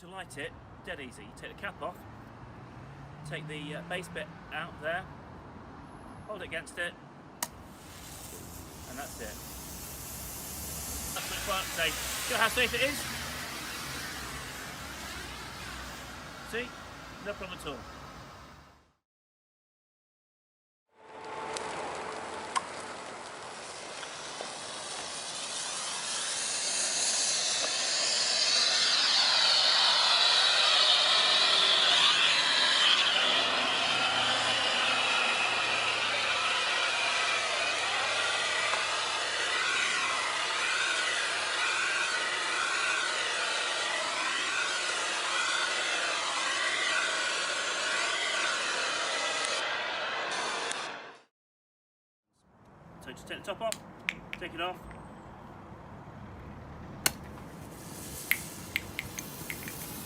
To light it, dead easy. You take the cap off, take the base bit out there, hold it against it, and that's it. That's what it's quite safe. See how safe it is? See? No problem at all. So just take the top off, take it off.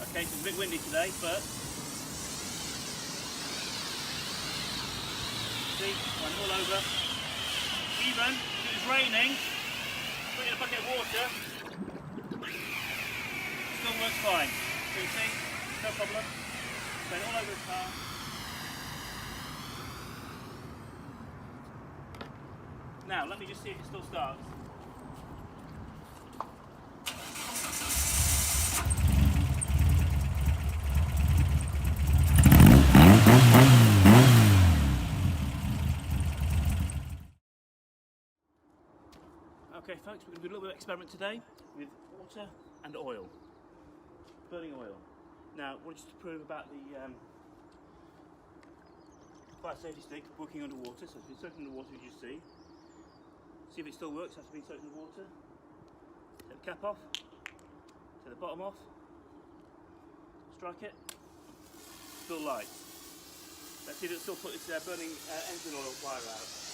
Okay, so it's a bit windy today, but see, went all over. Even if it was raining, put it in a bucket of water, still works fine. So you see, no problem. Went all over the car. Now, let me just see if it still starts. Okay folks, we're going to do a little bit of experiment today with water and oil. Burning oil. Now, what just to prove about the fire safety stick working underwater, so it's been soaked underwater as you see. See if it still works after being soaked in the water. Take the cap off, take the bottom off, strike it, still light. Let's see if it'll still put its burning engine oil fire out.